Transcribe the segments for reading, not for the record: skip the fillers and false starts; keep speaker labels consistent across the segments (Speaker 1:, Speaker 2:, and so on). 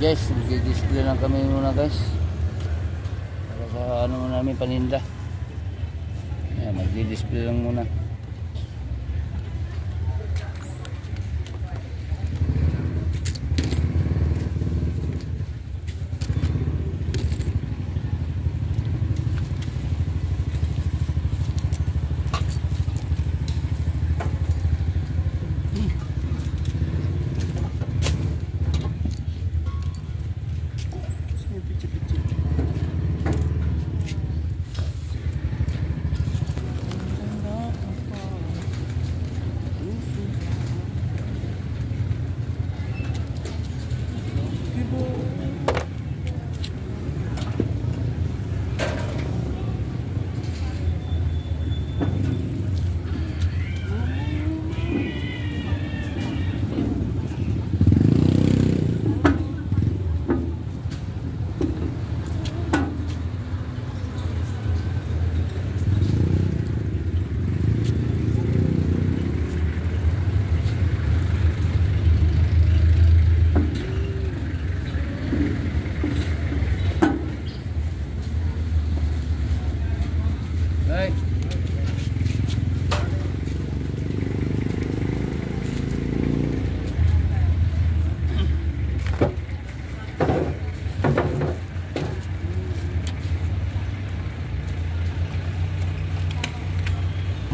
Speaker 1: guys, magdi-display lang kami muna guys. Para sa ano namin paninda. Ayan, magdi-display lang muna.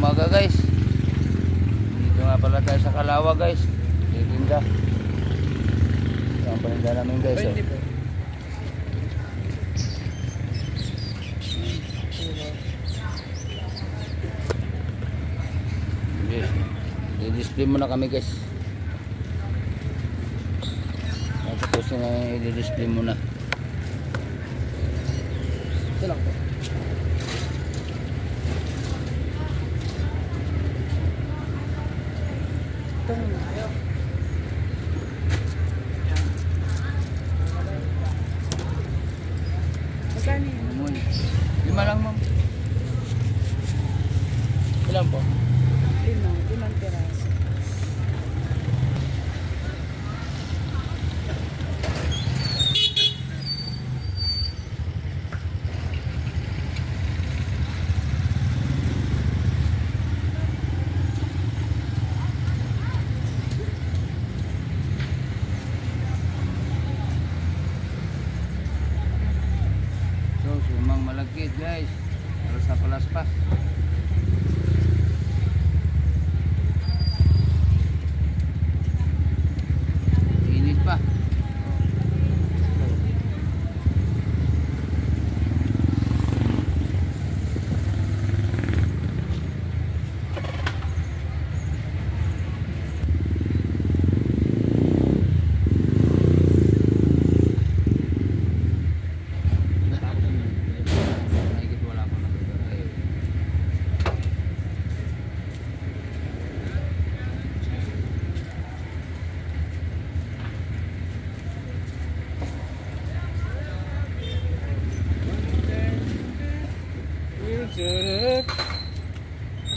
Speaker 1: Umaga guys, dito nga pala tayo sa Kalawa guys, titinda. Ang paninda namin guys. Yes. I-display muna kami guys. Tapos na i-display muna. Ito lang po. Lima lang ma'am. Ilan po?
Speaker 2: Limang piraso.
Speaker 1: Sumang malagkit guys, para sa palaspas. Init pa.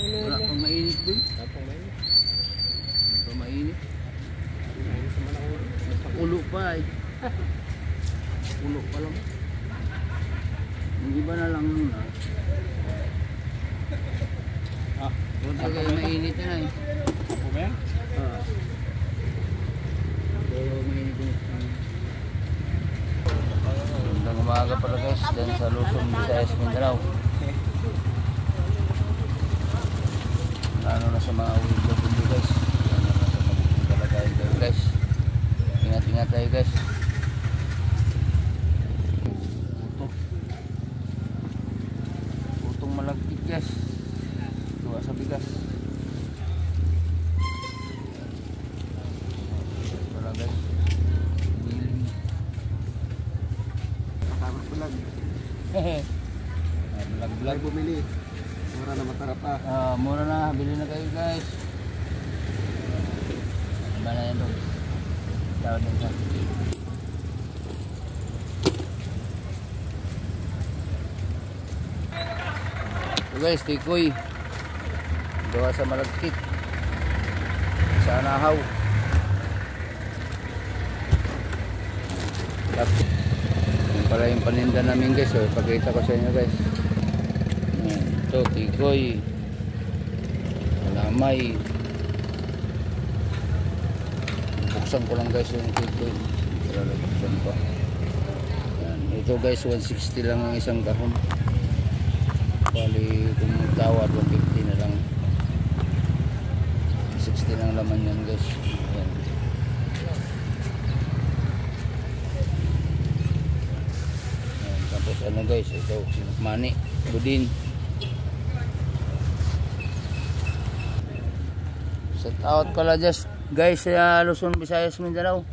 Speaker 1: Wala pang mainit boy. Wala pang mainit. Napakulo pa eh. Napakulo pa lang. Yung iba na lang muna. Kung tayo mainit na eh.
Speaker 3: Ako ba yan?
Speaker 1: Pero mainit na. Magandang umaga pala guys. Dyan sa Luzon, Visayas, Mindanao. Ano na sa mga ulo guys. Ano na sa mga kalagayan tayo guys. Ingat-ingat tayo guys. Utong malagkit guys. Tuwa sa bigas. Wala guys. Biling.
Speaker 3: Nakakabot ko lang.
Speaker 1: Vlog
Speaker 3: Bumili. Mura na matarap pa.
Speaker 1: Mura na, bili na kayo guys. Iba na yan doon. Tawad din siya. So guys, tikoy. Gawa sa malagkit. Sa anahaw. Tapos, yun pala yung paninda namin guys. So, ipakita ko sa inyo guys. Yan. Ito, tikoy. Lamay. Buksan ko lang guys yung tikoy. Buksan ko. Yan. Ito guys, 160 lang ang isang kahon. Bali, kung magtawad, 150 na lang. 60 lang laman yan guys. Yan. Tapos ano guys, ito sinukmani, budin. Shout out pala just guys sa Luzon, Visayas, Mindanao.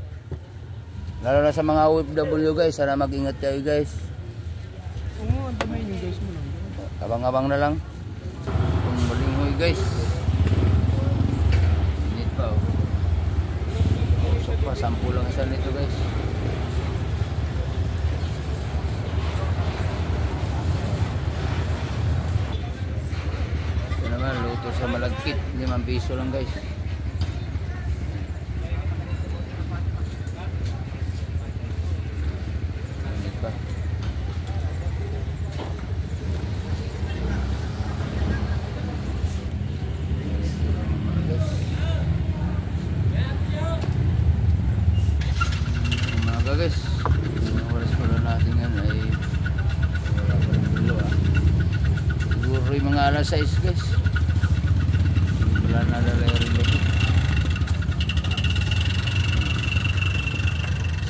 Speaker 1: Lalo na sa mga OFW guys, sana mag-ingat kayo guys.
Speaker 3: Oo, ang damay yung guys mo lang.
Speaker 1: Abang-abang na lang. Kung malingoy guys. Init pa oh. Usok pa, 10 lang isa nito guys. Luto sa malagkit, 5 piso lang guys. Init pa. Umaga guys. Yung oras pala natin yan ay wala pa rin bilo siguro yung mga alas 6 guys. Wala na lalay rin ito.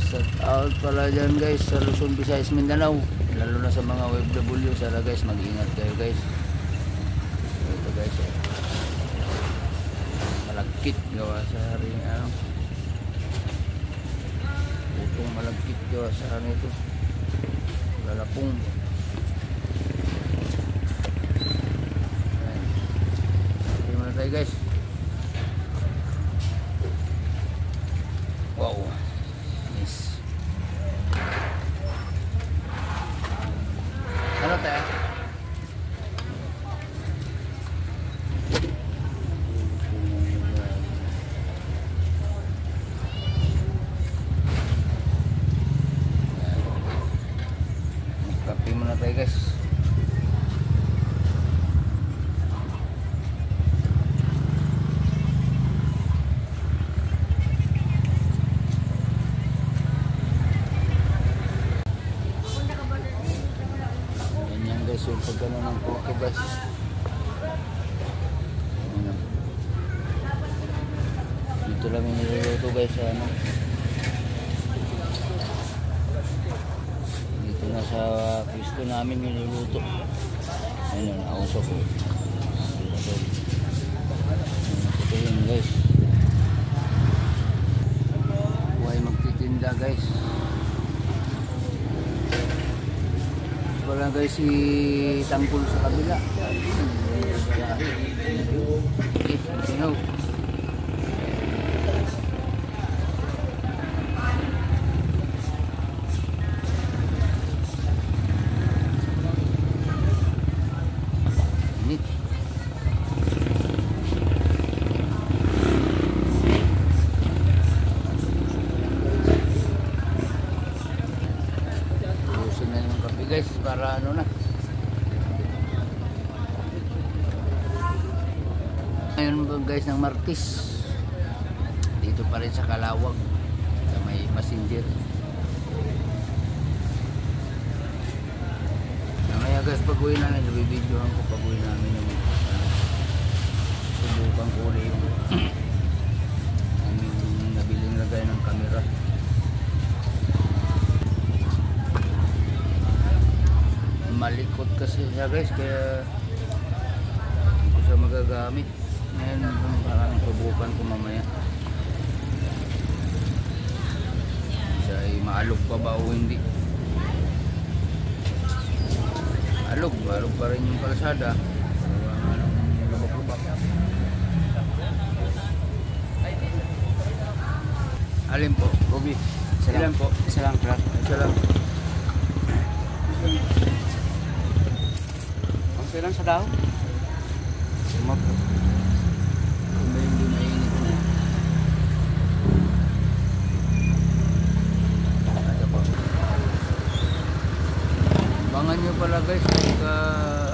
Speaker 1: Shout out pala dyan guys sa Luzon, Visayas, Mindanao. Lalo na sa mga OFW. Sana guys mag-ingat kayo guys. Ito guys malagkit gawa sa rin ano. Putong malagkit gawa sa ano ito. Lalapong. Tayo guys. Wow. Nice. Ano tayo? Kape muna tayo guys. Yung pagkano ng puto guys. Ano. Dito lang yung niluluto guys sa ano. Dito na sa pwesto namin niluluto. Ayun, nausok ko. Ito yun guys. Buhay magtitinda guys. Wala guys si Tangkol sa kabila. Sino? Init. Guys, para ano na. Ngayon guys ng Martis. Dito pa rin sa Kalawag. Sa may passenger. Kaya guys, pag-uwi namin, nabibidyohan ko pag-uwi namin yung subukan ko ulit yung aming nabiling lagay ng camera. Malikot kasi siya guys, kaya hindi ko siya magagamit. Ngayon parang subukan ko mamaya siya ay maalog pa ba o hindi. Alog pa rin yung kalsada. Alin po? Ruby? Ilan po? Isa lang. Isa lang. Ang lang sa daw? Sumap po. Kung ba hindi mainit na. Ito po. Abangan nyo pala guys, pagka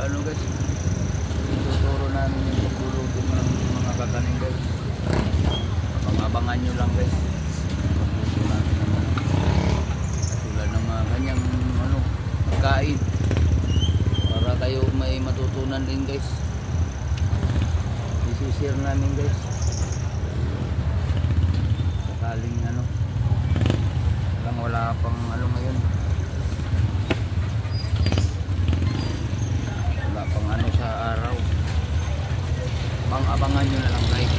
Speaker 1: ano guys, ituturo namin yung pagluluto ng mga kakanin guys. Abangan nyo lang guys. Pagluto namin ng mga katulad ng mga kanyang ano, pagkain. Para kayo may matutunan din guys. Isishare namin guys. Sakaling ano, lang wala pang ano ngayon. Wala pang ano sa araw. Pang-abangan nyo na lang guys.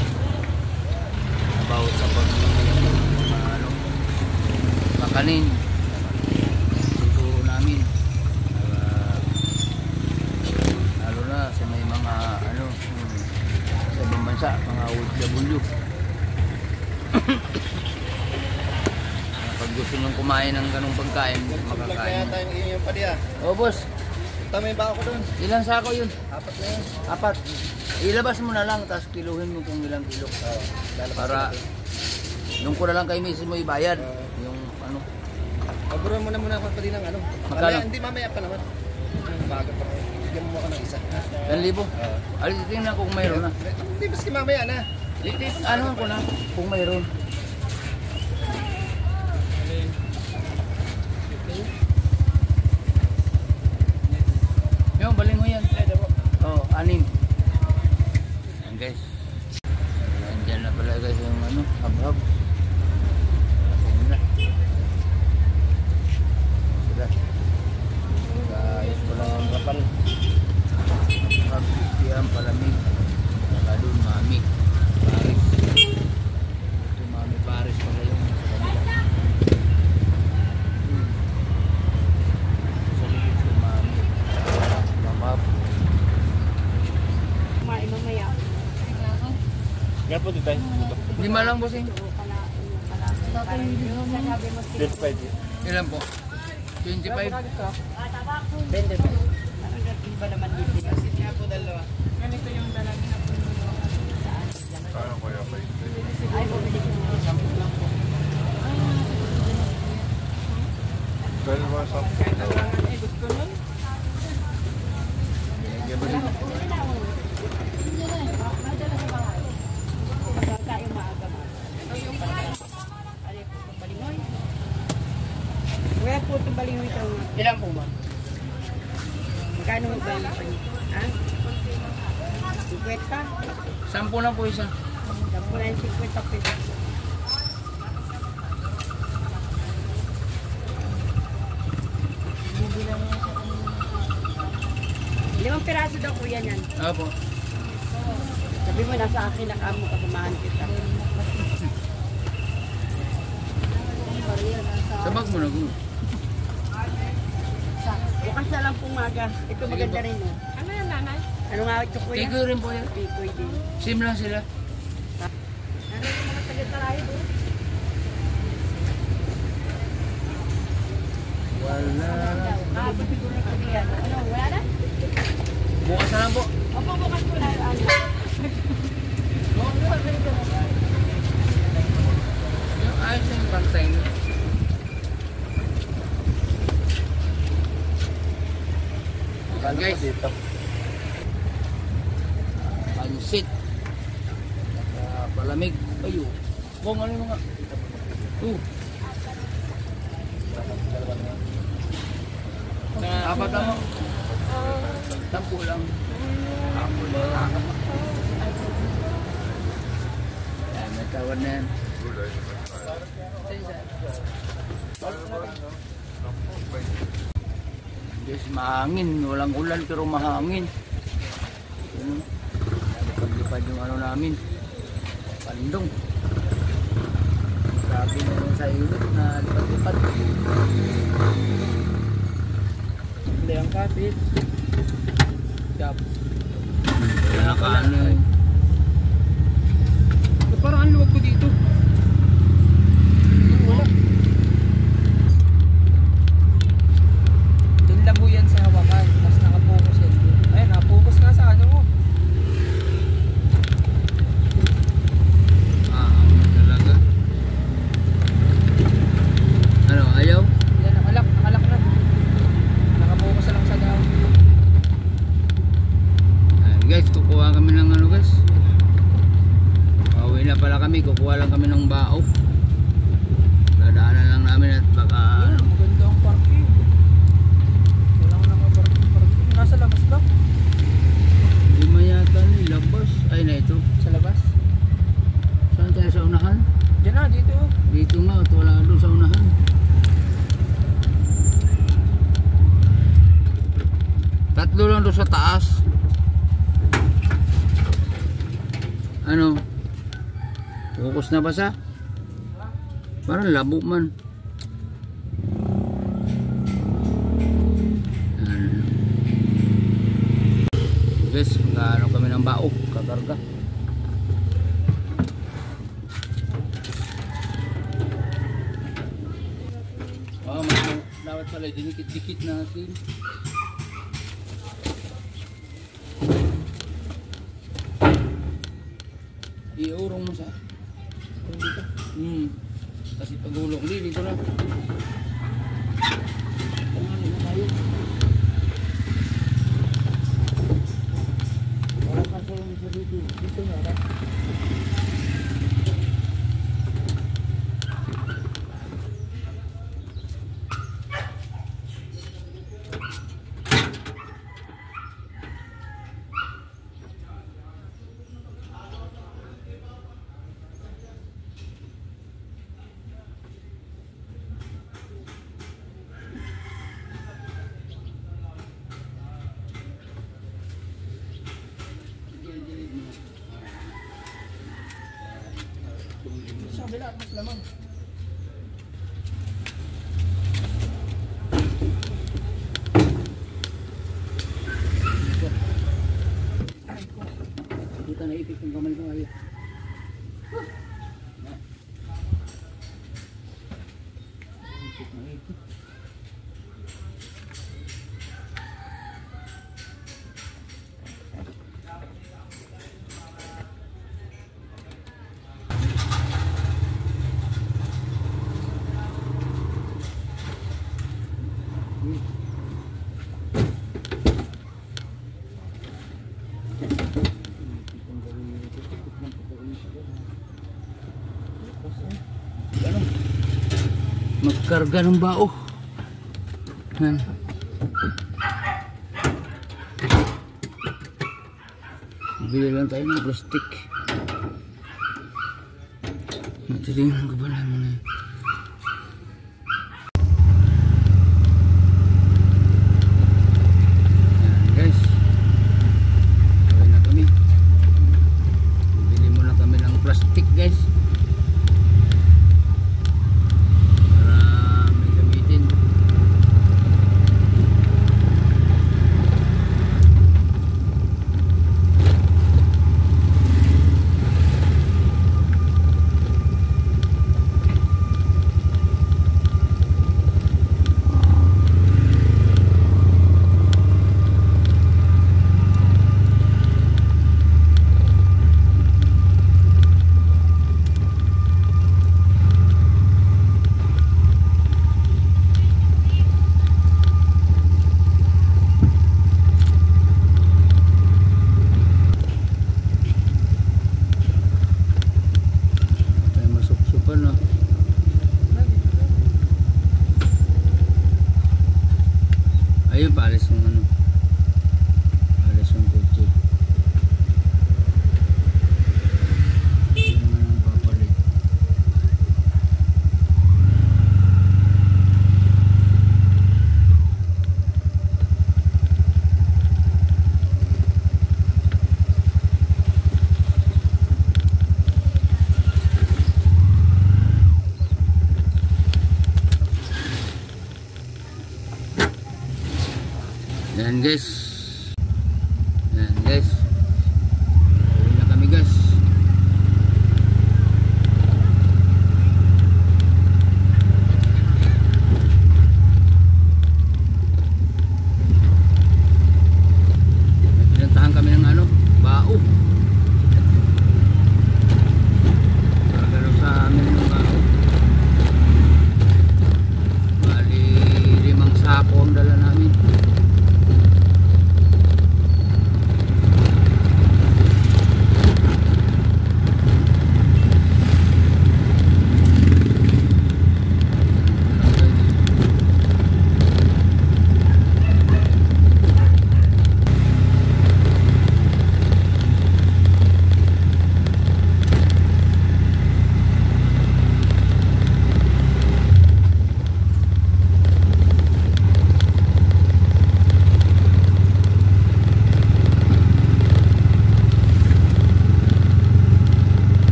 Speaker 1: About sa pagluluto ng mga ano, makanin. Tuturo namin. Lalo na sa may mga ano, sa ibang bansa, mga OFW. Pag gusto nyo kumain ng ganong pagkain, makakain.
Speaker 3: Kaya tayo yung padiya.
Speaker 1: Oh boss,
Speaker 3: Tamay ba ako doon?
Speaker 1: ilang sako yun?
Speaker 3: 4 na yun.
Speaker 1: 4. Ilabas mo na lang, tapos kiluhin mo kung ilang kilo. Para yung ko na lang kayo mismo ibayad. Yung ano.
Speaker 3: Paguran mo na muna ako pati ng ano.
Speaker 1: Magkano?
Speaker 3: Mamaya, hindi mamaya pa naman. Baga pa. Bigyan mo ako ng isa.
Speaker 1: 1,000. Ay, tingnan ko kung mayroon na.
Speaker 3: Hindi, baski mamaya na.
Speaker 1: Ano ko na, kung mayroon. Yung, baling mo yan. Oh, 6. Yan guys. Andyan na pala guys yung ano, hab-hab. Ayan na. Sila. Ayos pala ang kapal. Hab-hab, yan, palamig. Saka doon, mami. Paris. Ito, mami Paris pala yung sa kanila. Sa likod ko, mami. Hab-hab.
Speaker 2: Kumain mamaya.
Speaker 3: Nga po dito tayo.
Speaker 1: 5 lang bossing. Ilan po? 25.
Speaker 2: Iba naman dito. Ganito yung dalangin na puno. Ay, bumili ko. Gusto nun? Tayo maaga ma. Ay, putong balingoy. Wala putong balingoy ito.
Speaker 3: Ilan po ba?
Speaker 2: Magkano mo ba yung panyo? Ha? 50?
Speaker 1: 10 lang po isa.
Speaker 2: Tapos na yung 50 pesos. Limang piraso daw kuya niyan.
Speaker 1: Opo.
Speaker 2: Sabi mo nasa akin na kamo kasamahan kita.
Speaker 1: Sabag mo na kung.
Speaker 2: Bukas na lang pumaga. Ito maganda rin oh. Ano yan nanay? Ano nga ito kuya?
Speaker 1: Tigoy rin po yan.
Speaker 2: Tikoy din.
Speaker 1: Same lang sila.
Speaker 2: Ano yung mga taga-tarahe doon?
Speaker 1: Wala.
Speaker 2: Siguro na kami yan. Ano, wala na?
Speaker 1: Bukas na lang po.
Speaker 2: Opo, bukas ko na. Ano?
Speaker 1: Yung ayos na yung pantay nyo. Guys, pansit. Palamig. Ayo. Kung ano yung mga. Apat lang mo. 10 lang. Ako lang. Yan, may tawad na yan. Guys, mahangin. Walang ulan pero mahangin. Yun. Lipad-lipad yung ano namin. Pandong. Sabi na yun sa ilot na lipad-lipad.
Speaker 3: Hindi ang kapit.
Speaker 1: Yap. Wala ka ano yun.
Speaker 3: Parang ang luwag ko dito. Wala. Doon labo yan sa hawakan. Tapos nakapokus yan. Ayun, nakapokus nga sa ano mo.
Speaker 1: Talaga. Ano, ayaw?
Speaker 3: Yan, nakalak na. Nakapokus na lang sa
Speaker 1: kukuha lang kami ng bao. Dadaanan lang namin at baka
Speaker 3: Ayun, maganda ang parking. Walang nakaparking. Nasa labas ba?
Speaker 1: hindi mayata nilabas. Ay na ito.
Speaker 3: Sa labas?
Speaker 1: Saan tayo sa unahan?
Speaker 3: Diyan na, dito.
Speaker 1: Dito nga at wala doon sa unahan. Tatlo lang doon sa taas. Ano? Focus na ba sa? Parang labo man. Ayan. Guys, magkano kami ng bao, kakarga. Oh, dapat pala dinikit-dikit natin. Iurong mo sa dito. Kasi pagulong dito lang. Tangali na tayo. Wala kaso sa dito. Dito nga ba?
Speaker 3: Sa kabila, mas lamang.
Speaker 1: Dito na ipit yung kamay ko ayun. Ipit na ipit. Magkarga ng bao. Yan. Bili lang tayo ng plastic. Titingnan ko ba naman eh. Yan guys. Kawin na kami. Bili muna kami ng plastic guys. Ayun pa, alis yung ano. Alis yung kotse. Yung ano papalit. Yan guys. Yan guys. Uwi na kami guys. Pinuntahan kami ng ano, bao. Gagalaw sa amin ng bao. Bali 5 sako ang dala namin.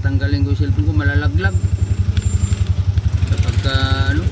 Speaker 1: tatanggalin ko yung cellphone ko, malalaglag. Kapag ano,